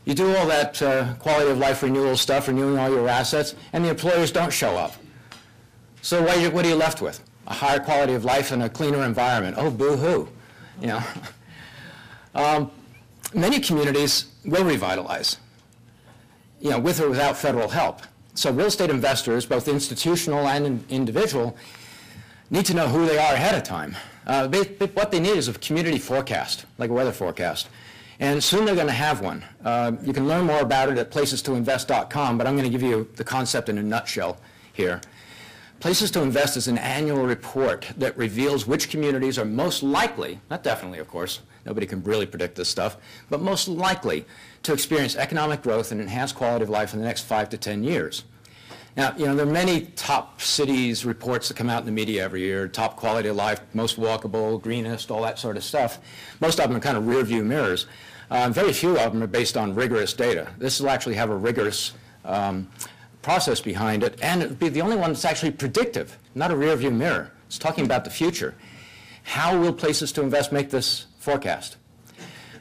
You do all that quality of life renewal stuff, renewing all your assets, and the employers don't show up. So what are you left with? A higher quality of life and a cleaner environment. Oh, boo-hoo. You know. Many communities will revitalize, you know, with or without federal help. So real estate investors, both institutional and individual, need to know who they are ahead of time. What they need is a community forecast, like a weather forecast. And soon they're going to have one. You can learn more about it at placestoinvest.com, but I'm going to give you the concept in a nutshell here. Places to Invest is an annual report that reveals which communities are most likely, not definitely of course, nobody can really predict this stuff, but most likely to experience economic growth and enhanced quality of life in the next 5 to 10 years. Now, you know, there are many top cities reports that come out in the media every year, top quality of life, most walkable, greenest, all that sort of stuff. Most of them are kind of rear view mirrors. Very few of them are based on rigorous data. This will actually have a rigorous process behind it, and it'll be the only one that's actually predictive, not a rear view mirror. It's talking about the future. How will Places to Invest make this forecast?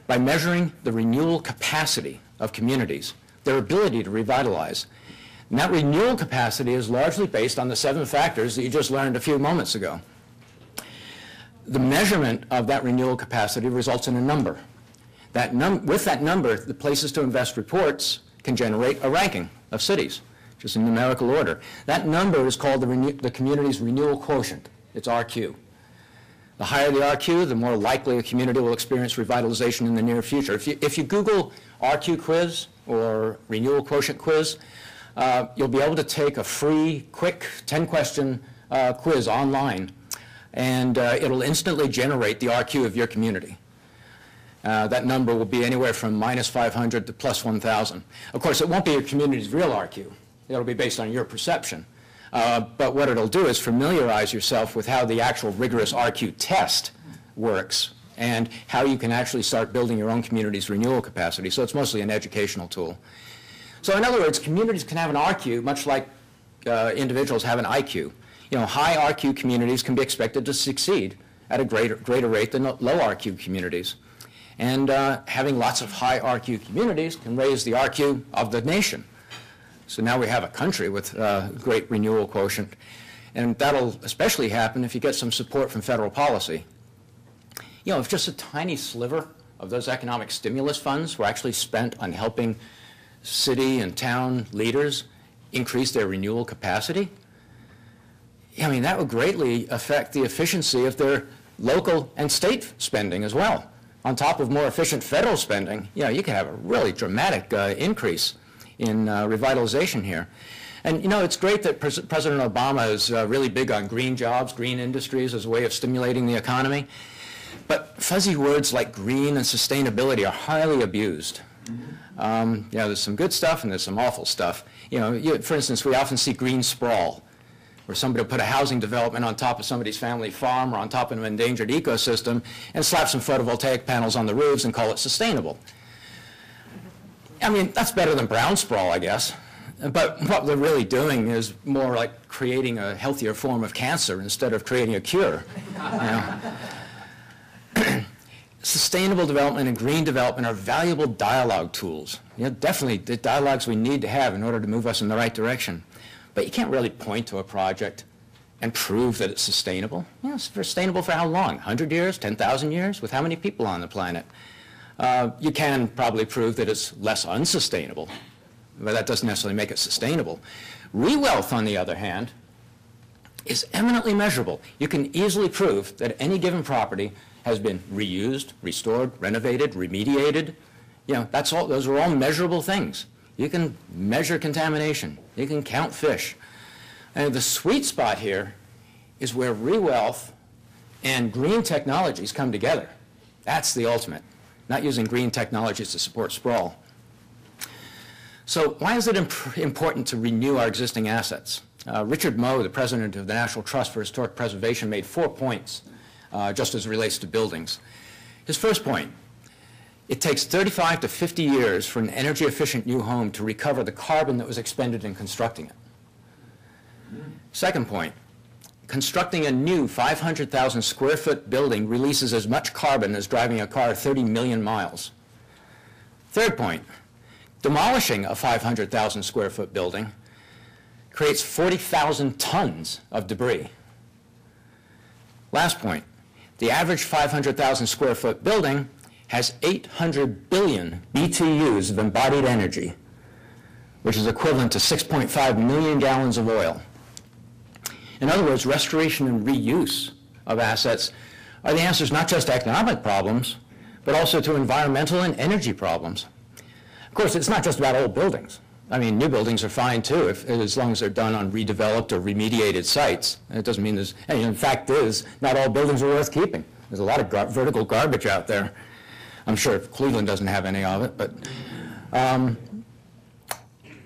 By measuring the renewal capacity of communities, their ability to revitalize. And that renewal capacity is largely based on the 7 factors that you just learned a few moments ago. The measurement of that renewal capacity results in a number. With that number, the Places to Invest reports can generate a ranking of cities, just in numerical order. That number is called the community's renewal quotient. It's RQ. The higher the RQ, the more likely a community will experience revitalization in the near future. If you Google RQ quiz or renewal quotient quiz, you'll be able to take a free, quick 10-question quiz online, and it'll instantly generate the RQ of your community. That number will be anywhere from -500 to +1,000. Of course, it won't be your community's real RQ. It'll be based on your perception. But what it'll do is familiarize yourself with how the actual rigorous RQ test works and how you can actually start building your own community's renewal capacity. So it's mostly an educational tool. So in other words, communities can have an RQ much like individuals have an IQ. You know, high RQ communities can be expected to succeed at a greater rate than low RQ communities. And having lots of high RQ communities can raise the RQ of the nation. So now we have a country with great renewal quotient. And that'll especially happen if you get some support from federal policy. You know, if just a tiny sliver of those economic stimulus funds were actually spent on helping city and town leaders increase their renewal capacity, I mean, that would greatly affect the efficiency of their local and state spending as well. On top of more efficient federal spending, you know, you can have a really dramatic increase in revitalization here. And, you know, it's great that President Obama is really big on green jobs, green industries as a way of stimulating the economy. But fuzzy words like green and sustainability are highly abused. You know, there's some good stuff and there's some awful stuff. You know, for instance, we often see green sprawl, where somebody will put a housing development on top of somebody's family farm or on top of an endangered ecosystem and slap some photovoltaic panels on the roofs and call it sustainable. I mean, that's better than brown sprawl, I guess. But what they're really doing is more like creating a healthier form of cancer instead of creating a cure. You know? Sustainable development and green development are valuable dialogue tools. You know, definitely the dialogues we need to have in order to move us in the right direction. But you can't really point to a project and prove that it's sustainable. You know, it's sustainable for how long? 100 years? 10,000 years? With how many people on the planet? You can probably prove that it's less unsustainable, but that doesn't necessarily make it sustainable. Re-wealth, on the other hand, is eminently measurable. You can easily prove that any given property has been reused, restored, renovated, remediated. You know, that's all, those are all measurable things. You can measure contamination. You can count fish. And the sweet spot here is where re-wealth and green technologies come together. That's the ultimate. Not using green technologies to support sprawl. So why is it important to renew our existing assets? Richard Moe, the president of the National Trust for Historic Preservation, made 4 points just as it relates to buildings. His first point: it takes 35 to 50 years for an energy-efficient new home to recover the carbon that was expended in constructing it. Second point: constructing a new 500,000 square foot building releases as much carbon as driving a car 30 million miles. Third point: Demolishing a 500,000 square foot building creates 40,000 tons of debris. Last point, the average 500,000 square foot building has 800 billion BTUs of embodied energy, which is equivalent to 6.5 million gallons of oil. In other words, restoration and reuse of assets are the answers not just to economic problems, but also to environmental and energy problems. Of course, it's not just about old buildings. I mean, new buildings are fine too, as long as they're done on redeveloped or remediated sites. And it doesn't mean there's, and in fact is, not all buildings are worth keeping. There's a lot of vertical garbage out there. I'm sure Cleveland doesn't have any of it, but.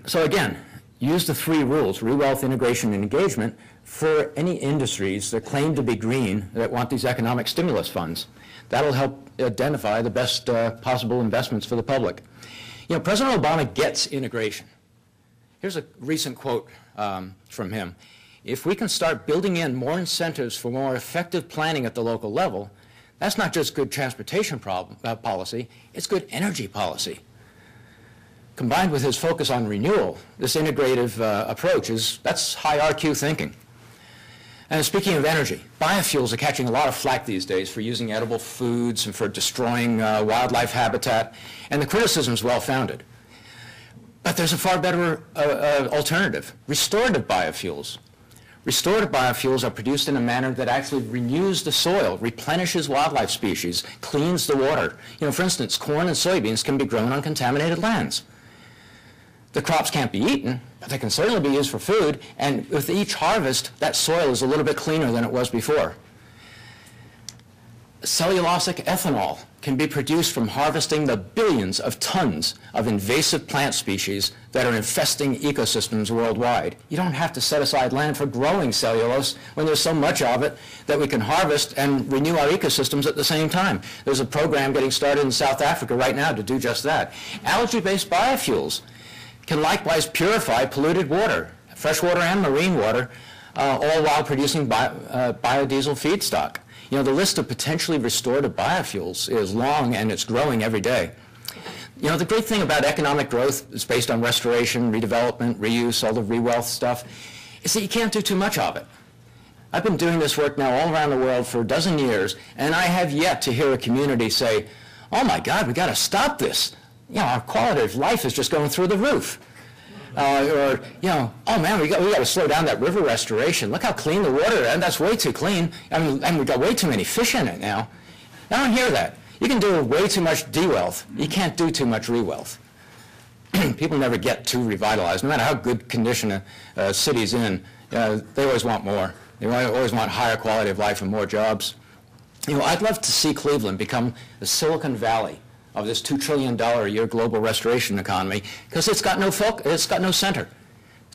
So again, use the three rules, re-wealth, integration, and engagement, for any industries that claim to be green that want these economic stimulus funds. That'll help identify the best possible investments for the public. You know, President Obama gets integration. Here's a recent quote from him. If we can start building in more incentives for more effective planning at the local level, that's not just good transportation policy, it's good energy policy. Combined with his focus on renewal, this integrative approach that's high RQ thinking. And speaking of energy, biofuels are catching a lot of flack these days for using edible foods and for destroying wildlife habitat, and the criticism is well-founded. But there's a far better alternative, restorative biofuels. Restorative biofuels are produced in a manner that actually renews the soil, replenishes wildlife species, cleans the water. You know, for instance, corn and soybeans can be grown on contaminated lands. The crops can't be eaten, but they can certainly be used for food, and with each harvest, that soil is a little bit cleaner than it was before. Cellulosic ethanol can be produced from harvesting the billions of tons of invasive plant species that are infesting ecosystems worldwide. You don't have to set aside land for growing cellulose when there's so much of it that we can harvest and renew our ecosystems at the same time. There's a program getting started in South Africa right now to do just that. Algae-based biofuels can likewise purify polluted water, freshwater and marine water, all while producing biodiesel feedstock. You know, the list of potentially restorative biofuels is long and it's growing every day. You know, the great thing about economic growth is based on restoration, redevelopment, reuse, all the re-wealth stuff, is that you can't do too much of it. I've been doing this work now all around the world for a dozen years, and I have yet to hear a community say, oh my God, we got to stop this. You know, our quality of life is just going through the roof. Or, you know, oh man, we got to slow down that river restoration. Look how clean the water is, and that's way too clean. I mean, and we got way too many fish in it now. I don't hear that. You can do way too much de-wealth. You can't do too much re-wealth. People never get too revitalized. No matter how good condition a city's in, they always want more. They always want higher quality of life and more jobs. You know, I'd love to see Cleveland become the Silicon Valley of this $2 trillion a year global restoration economy, because it's got no center.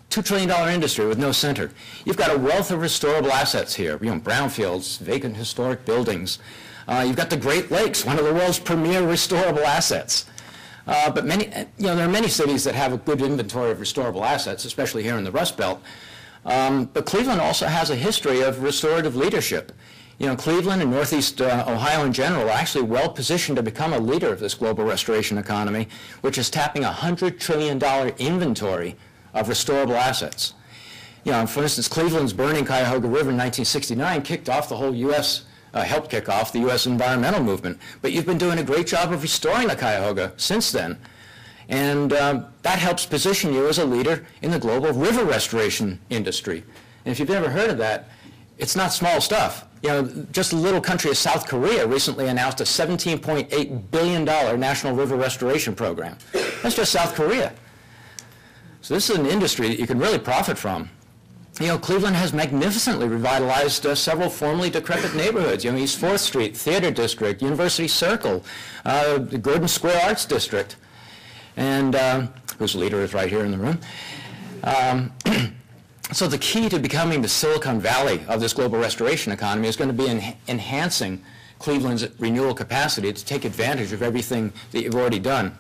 $2 trillion industry with no center. You've got a wealth of restorable assets here, you know, brownfields, vacant historic buildings. You've got the Great Lakes, one of the world's premier restorable assets. But many, you know, there are many cities that have a good inventory of restorable assets, especially here in the Rust Belt. But Cleveland also has a history of restorative leadership. You know, Cleveland and Northeast Ohio in general are actually well positioned to become a leader of this global restoration economy, which is tapping a $100 trillion inventory of restorable assets. You know, for instance, Cleveland's burning Cuyahoga River in 1969 kicked off the whole U.S., helped kick off the U.S. environmental movement. But you've been doing a great job of restoring the Cuyahoga since then. And that helps position you as a leader in the global river restoration industry. And if you've never heard of that, it's not small stuff. You know, just a little country of South Korea recently announced a $17.8 billion national river restoration program. That's just South Korea. So this is an industry that you can really profit from. You know, Cleveland has magnificently revitalized several formerly decrepit neighborhoods. You know, East 4th Street, Theater District, University Circle, the Gordon Square Arts District, and whose leader is right here in the room. So the key to becoming the Silicon Valley of this global restoration economy is going to be enhancing Cleveland's renewal capacity to take advantage of everything that you've already done.